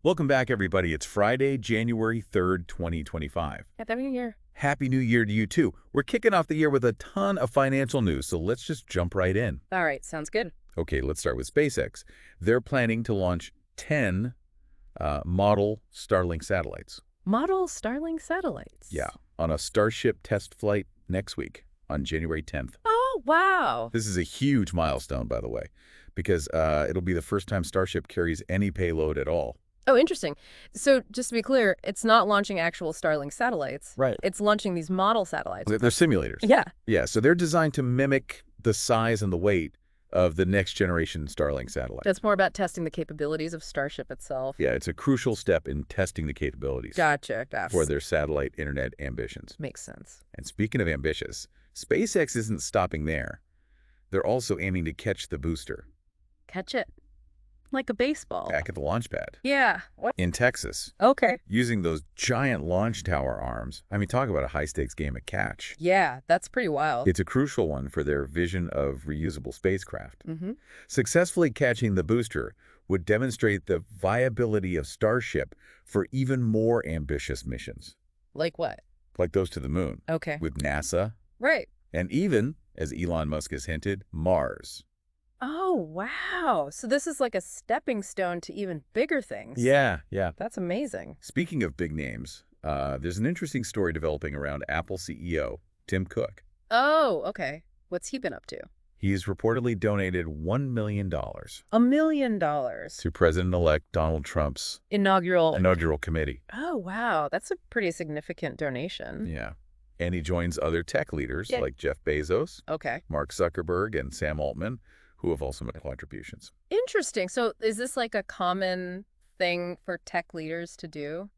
Welcome back, everybody. It's Friday, January 3rd, 2025. Happy New Year. Happy New Year to you, too. We're kicking off the year with a ton of financial news, so let's just jump right in. All right, sounds good. Okay, let's start with SpaceX. They're planning to launch 10 model Starlink satellites. Model Starlink satellites. Yeah, on a Starship test flight next week on January 10th. Oh, wow. This is a huge milestone, by the way, because it'll be the first time Starship carries any payload at all. Oh, interesting. So just to be clear, it's not launching actual Starlink satellites. Right. It's launching these model satellites. They're simulators. Yeah. Yeah, so they're designed to mimic the size and the weight of the next generation Starlink satellite. That's more about testing the capabilities of Starship itself. Yeah, it's a crucial step in testing the capabilities Gotcha. for their satellite internet ambitions. Makes sense. And speaking of ambitious, SpaceX isn't stopping there. They're also aiming to catch the booster Catch it. Like a baseball. back at the launch pad Yeah. What? in Texas, Okay. using those giant launch tower arms. I mean, talk about a high-stakes game of catch. Yeah, that's pretty wild. It's a crucial one for their vision of reusable spacecraft. Mm-hmm. Successfully catching the booster would demonstrate the viability of Starship for even more ambitious missions, Like what? like those to the moon, Okay. with NASA, Right. and even, as Elon Musk has hinted, Mars. Oh, wow. So this is like a stepping stone to even bigger things. Yeah. That's amazing. Speaking of big names, there's an interesting story developing around Apple CEO Tim Cook. Oh, okay. What's he been up to? He's reportedly donated $1 million $1 million. to President-elect Donald Trump's Inaugural. inaugural committee. Oh, wow. That's a pretty significant donation. Yeah. And he joins other tech leaders Yeah. like Jeff Bezos, Okay. Mark Zuckerberg, and Sam Altman, who have also made contributions. Interesting. So is this like a common thing for tech leaders to do?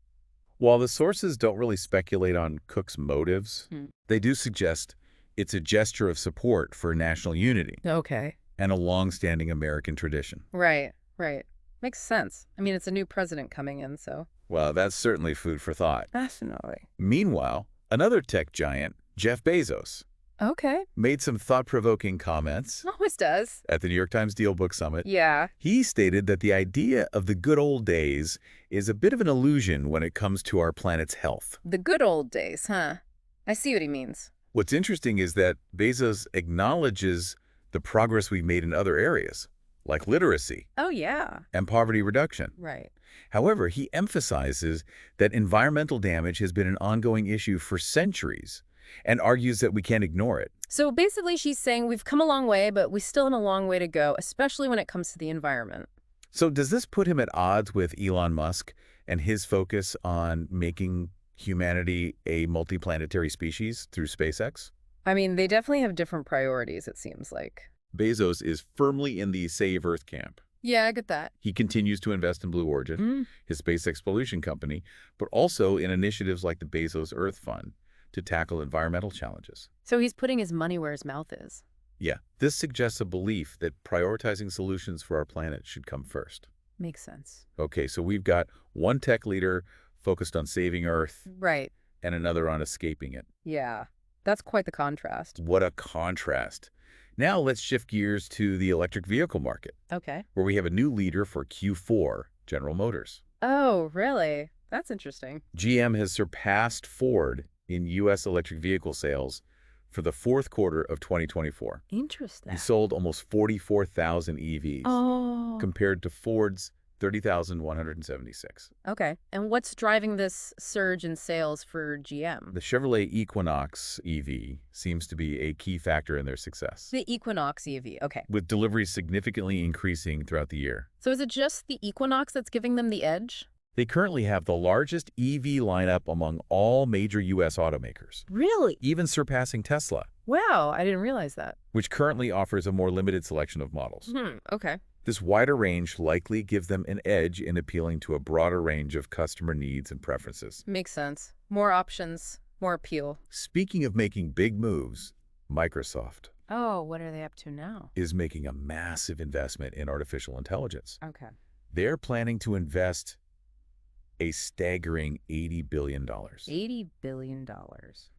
While the sources don't really speculate on Cook's motives, they do suggest it's a gesture of support for national unity Okay. and a long-standing American tradition. Right. Makes sense. I mean, it's a new president coming in, so. Well, that's certainly food for thought. Definitely. Meanwhile, another tech giant, Jeff Bezos, Okay. made some thought-provoking comments Always does. at the New York Times Deal Book Summit. Yeah. He stated that the idea of the good old days is a bit of an illusion when it comes to our planet's health. The good old days, huh? I see what he means. What's interesting is that Bezos acknowledges the progress we've made in other areas, like literacy Oh, yeah. and poverty reduction. Right. However, he emphasizes that environmental damage has been an ongoing issue for centuries and argues that we can't ignore it. So basically, she's saying we've come a long way, but we still have a long way to go, especially when it comes to the environment. So does this put him at odds with Elon Musk and his focus on making humanity a multiplanetary species through SpaceX? I mean, they definitely have different priorities, it seems like. Bezos is firmly in the Save Earth camp. Yeah, I get that. He continues to invest in Blue Origin, his space exploration company, but also in initiatives like the Bezos Earth Fund to tackle environmental challenges. So he's putting his money where his mouth is. Yeah, this suggests a belief that prioritizing solutions for our planet should come first. Makes sense. Okay, so we've got one tech leader focused on saving Earth Right. and another on escaping it. Yeah. That's quite the contrast. What a contrast. Now let's shift gears to the electric vehicle market, Okay. where we have a new leader for Q4, General Motors. Oh, really? That's interesting. GM has surpassed Ford in U.S. electric vehicle sales for the fourth quarter of 2024. Interesting. He sold almost 44,000 EVs Oh. compared to Ford's 30,176. Okay. And what's driving this surge in sales for GM? The Chevrolet Equinox EV seems to be a key factor in their success, The Equinox EV. Okay. with deliveries significantly increasing throughout the year. So is it just the Equinox that's giving them the edge? They currently have the largest EV lineup among all major U.S. automakers, Really? even surpassing Tesla, Wow, I didn't realize that. which currently offers a more limited selection of models. Okay. This wider range likely gives them an edge in appealing to a broader range of customer needs and preferences. Makes sense. More options, more appeal. Speaking of making big moves, Microsoft Oh, what are they up to now? is making a massive investment in artificial intelligence. Okay. They're planning to invest a staggering $80 billion $80 billion.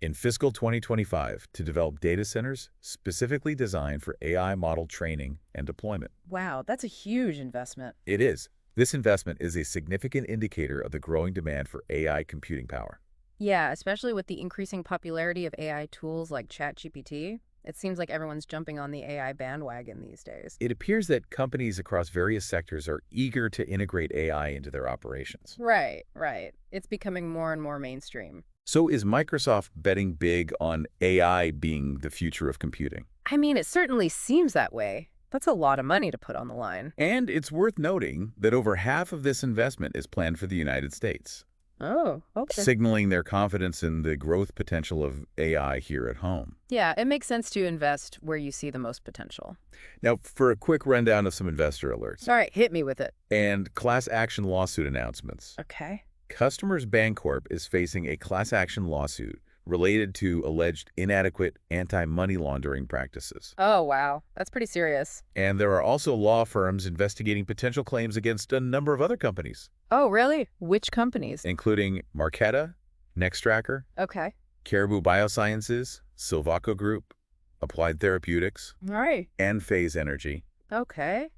in fiscal 2025 to develop data centers specifically designed for AI model training and deployment. Wow, that's a huge investment. It is. This investment is a significant indicator of the growing demand for AI computing power. Yeah, especially with the increasing popularity of AI tools like ChatGPT. It seems like everyone's jumping on the AI bandwagon these days. It appears that companies across various sectors are eager to integrate AI into their operations. Right, right. It's becoming more and more mainstream. So is Microsoft betting big on AI being the future of computing? I mean, it certainly seems that way. That's a lot of money to put on the line. And it's worth noting that over half of this investment is planned for the United States, Oh, okay. signaling their confidence in the growth potential of AI here at home. Yeah, it makes sense to invest where you see the most potential. Now, for a quick rundown of some investor alerts All right, hit me with it. and class action lawsuit announcements. Okay. Customers Bancorp is facing a class action lawsuit related to alleged inadequate anti-money laundering practices. Oh, wow. That's pretty serious. And there are also law firms investigating potential claims against a number of other companies, Oh, really? Which companies? including Marqeta, Nextracker, Okay. Caribou Biosciences, Silvaco Group, Applied Therapeutics, All right. Enphase Energy, Okay.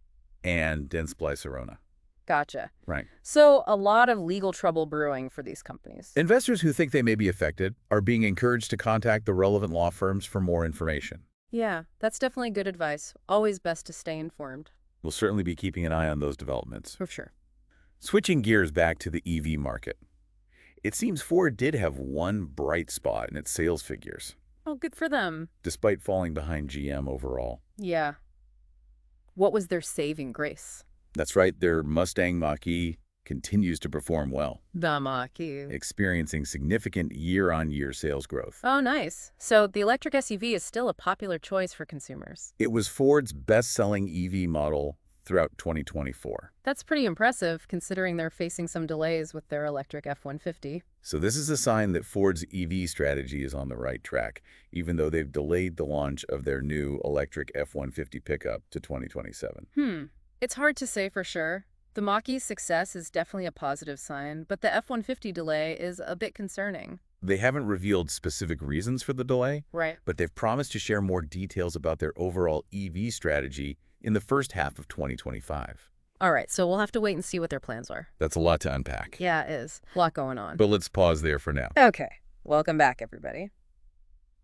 and Dentsply Sirona. Gotcha. Right. So a lot of legal trouble brewing for these companies. Investors who think they may be affected are being encouraged to contact the relevant law firms for more information. Yeah, that's definitely good advice. Always best to stay informed. We'll certainly be keeping an eye on those developments. For sure. Switching gears back to the EV market. It seems Ford did have one bright spot in its sales figures, Oh, good for them. despite falling behind GM overall. Yeah. What was their saving grace? That's right, their Mustang Mach-E continues to perform well, The Mach-E. experiencing significant year-on-year sales growth. Oh, nice. So the electric SUV is still a popular choice for consumers. It was Ford's best-selling EV model throughout 2024. That's pretty impressive, considering they're facing some delays with their electric F-150. So this is a sign that Ford's EV strategy is on the right track, even though they've delayed the launch of their new electric F-150 pickup to 2027. It's hard to say for sure. The Mach-E's success is definitely a positive sign, but the F-150 delay is a bit concerning. They haven't revealed specific reasons for the delay, Right. but they've promised to share more details about their overall EV strategy in the first half of 2025. All right, so we'll have to wait and see what their plans are. That's a lot to unpack. Yeah, it is. A lot going on. But let's pause there for now. Okay. Welcome back, everybody.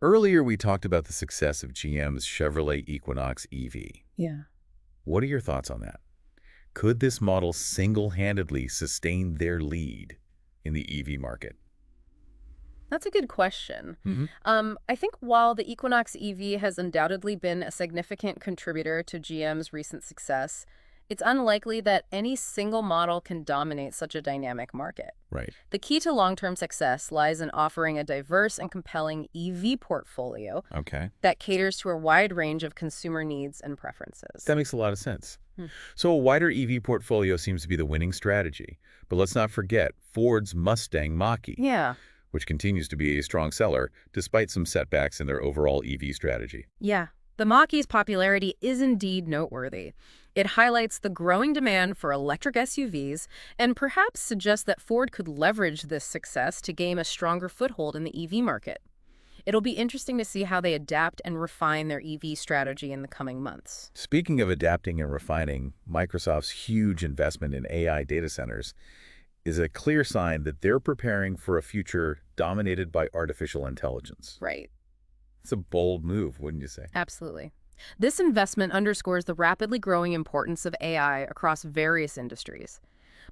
Earlier, we talked about the success of GM's Chevrolet Equinox EV. Yeah. What are your thoughts on that? Could this model single-handedly sustain their lead in the EV market? That's a good question. Mm-hmm. I think while the Equinox EV has undoubtedly been a significant contributor to GM's recent success, it's unlikely that any single model can dominate such a dynamic market. Right. The key to long-term success lies in offering a diverse and compelling EV portfolio Okay. that caters to a wide range of consumer needs and preferences. That makes a lot of sense. Hmm. So a wider EV portfolio seems to be the winning strategy. But let's not forget Ford's Mustang Mach-E, Yeah. which continues to be a strong seller despite some setbacks in their overall EV strategy. Yeah. The Mach-E's popularity is indeed noteworthy. It highlights the growing demand for electric SUVs and perhaps suggests that Ford could leverage this success to gain a stronger foothold in the EV market. It'll be interesting to see how they adapt and refine their EV strategy in the coming months. Speaking of adapting and refining, Microsoft's huge investment in AI data centers is a clear sign that they're preparing for a future dominated by artificial intelligence. Right. It's a bold move, wouldn't you say? Absolutely. This investment underscores the rapidly growing importance of AI across various industries.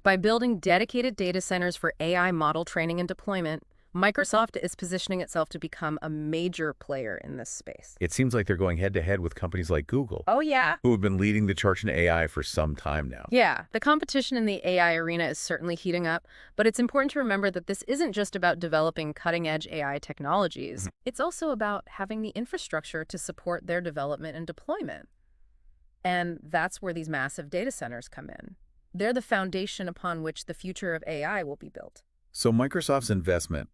By building dedicated data centers for AI model training and deployment, Microsoft is positioning itself to become a major player in this space. It seems like they're going head-to-head with companies like Google, Oh, yeah. who have been leading the charge in AI for some time now. Yeah, the competition in the AI arena is certainly heating up, but it's important to remember that this isn't just about developing cutting-edge AI technologies. It's also about having the infrastructure to support their development and deployment. And that's where these massive data centers come in. They're the foundation upon which the future of AI will be built. So Microsoft's investment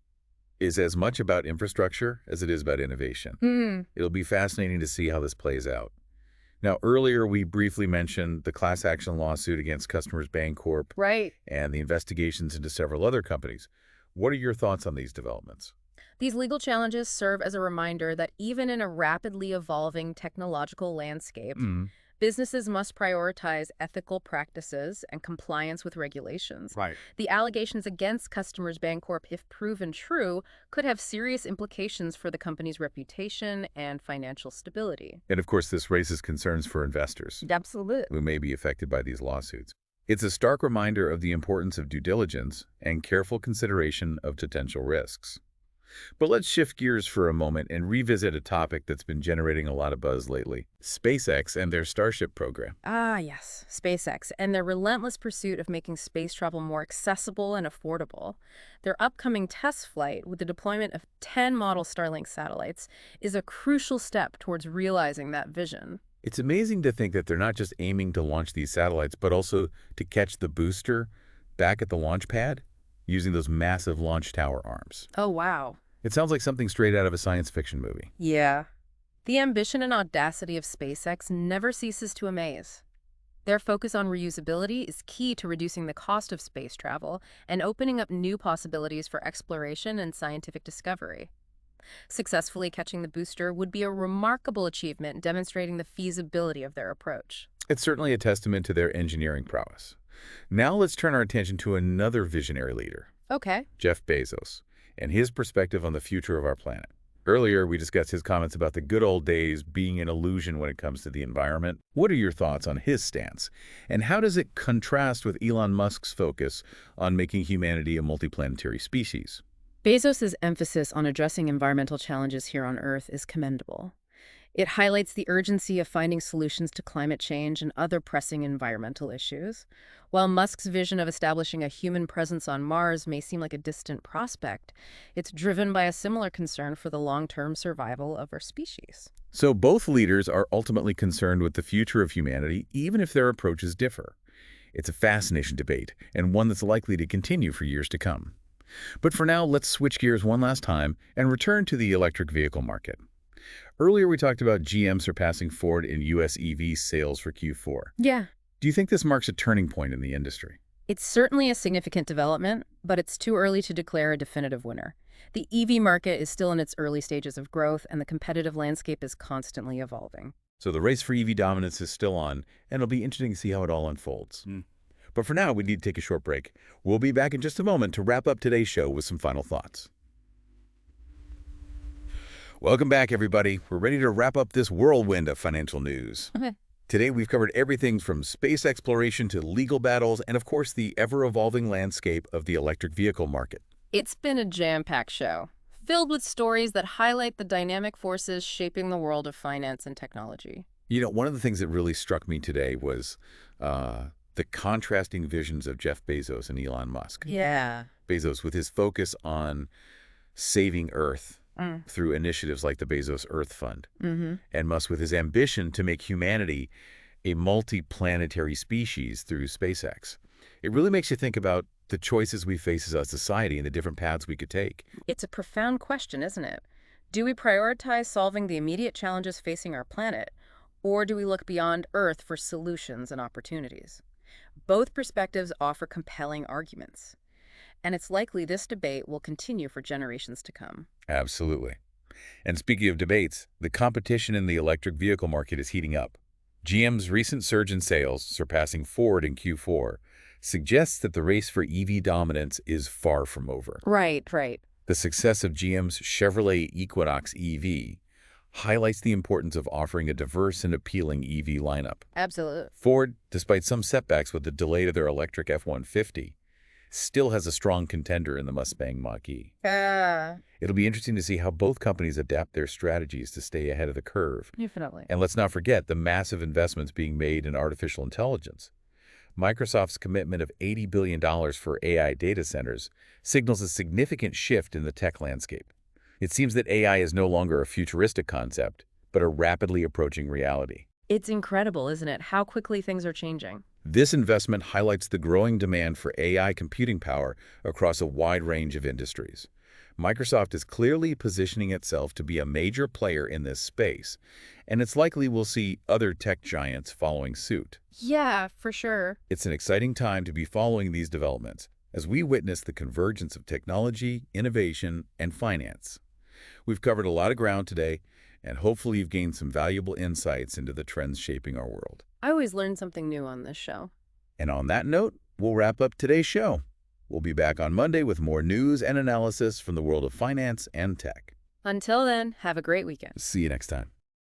is as much about infrastructure as it is about innovation. It'll be fascinating to see how this plays out. Now, earlier we briefly mentioned the class action lawsuit against Customers Bancorp Right. and the investigations into several other companies. What are your thoughts on these developments? These legal challenges serve as a reminder that even in a rapidly evolving technological landscape, Businesses must prioritize ethical practices and compliance with regulations. Right. The allegations against Customers Bancorp, if proven true, could have serious implications for the company's reputation and financial stability. And of course, this raises concerns for investors Absolutely. who may be affected by these lawsuits. It's a stark reminder of the importance of due diligence and careful consideration of potential risks. But let's shift gears for a moment and revisit a topic that's been generating a lot of buzz lately: SpaceX and their Starship program. Ah, yes, SpaceX and their relentless pursuit of making space travel more accessible and affordable. Their upcoming test flight with the deployment of 10 model Starlink satellites is a crucial step towards realizing that vision. It's amazing to think that they're not just aiming to launch these satellites, but also to catch the booster back at the launch pad using those massive launch tower arms. Oh, wow. It sounds like something straight out of a science fiction movie. Yeah. The ambition and audacity of SpaceX never ceases to amaze. Their focus on reusability is key to reducing the cost of space travel and opening up new possibilities for exploration and scientific discovery. Successfully catching the booster would be a remarkable achievement demonstrating the feasibility of their approach. It's certainly a testament to their engineering prowess. Now let's turn our attention to another visionary leader, Okay. Jeff Bezos, and his perspective on the future of our planet. Earlier, we discussed his comments about the good old days being an illusion when it comes to the environment. What are your thoughts on his stance? And how does it contrast with Elon Musk's focus on making humanity a multiplanetary species? Bezos' emphasis on addressing environmental challenges here on Earth is commendable. It highlights the urgency of finding solutions to climate change and other pressing environmental issues. While Musk's vision of establishing a human presence on Mars may seem like a distant prospect, it's driven by a similar concern for the long-term survival of our species. So both leaders are ultimately concerned with the future of humanity, even if their approaches differ. It's a fascinating debate, and one that's likely to continue for years to come. But for now, let's switch gears one last time and return to the electric vehicle market. Earlier, we talked about GM surpassing Ford in U.S. EV sales for Q4. Yeah. Do you think this marks a turning point in the industry? It's certainly a significant development, but it's too early to declare a definitive winner. The EV market is still in its early stages of growth, and the competitive landscape is constantly evolving. So the race for EV dominance is still on, and it'll be interesting to see how it all unfolds. But for now, we need to take a short break. We'll be back in just a moment to wrap up today's show with some final thoughts. Welcome back, everybody. We're ready to wrap up this whirlwind of financial news. Okay. Today, we've covered everything from space exploration to legal battles and, of course, the ever-evolving landscape of the electric vehicle market. It's been a jam-packed show, filled with stories that highlight the dynamic forces shaping the world of finance and technology. You know, one of the things that really struck me today was the contrasting visions of Jeff Bezos and Elon Musk. Yeah. Bezos, with his focus on saving Earth through initiatives like the Bezos Earth Fund, and Musk with his ambition to make humanity a multi-planetary species through SpaceX. It really makes you think about the choices we face as a society and the different paths we could take. It's a profound question, isn't it? Do we prioritize solving the immediate challenges facing our planet, or do we look beyond Earth for solutions and opportunities? Both perspectives offer compelling arguments, and it's likely this debate will continue for generations to come. Absolutely. And speaking of debates, the competition in the electric vehicle market is heating up. GM's recent surge in sales, surpassing Ford in Q4, suggests that the race for EV dominance is far from over. Right. The success of GM's Chevrolet Equinox EV highlights the importance of offering a diverse and appealing EV lineup. Absolutely. Ford, despite some setbacks with the delay to their electric F-150, still has a strong contender in the Mustang Mach-E. It'll be interesting to see how both companies adapt their strategies to stay ahead of the curve. Definitely. And let's not forget the massive investments being made in artificial intelligence. Microsoft's commitment of $80 billion for AI data centers signals a significant shift in the tech landscape. It seems that AI is no longer a futuristic concept, but a rapidly approaching reality. It's incredible, isn't it, how quickly things are changing? This investment highlights the growing demand for AI computing power across a wide range of industries. Microsoft is clearly positioning itself to be a major player in this space, and it's likely we'll see other tech giants following suit. Yeah, for sure. It's an exciting time to be following these developments as we witness the convergence of technology, innovation, and finance. We've covered a lot of ground today, And hopefully you've gained some valuable insights into the trends shaping our world. I always learn something new on this show. And on that note, we'll wrap up today's show. We'll be back on Monday with more news and analysis from the world of finance and tech. Until then, have a great weekend. See you next time.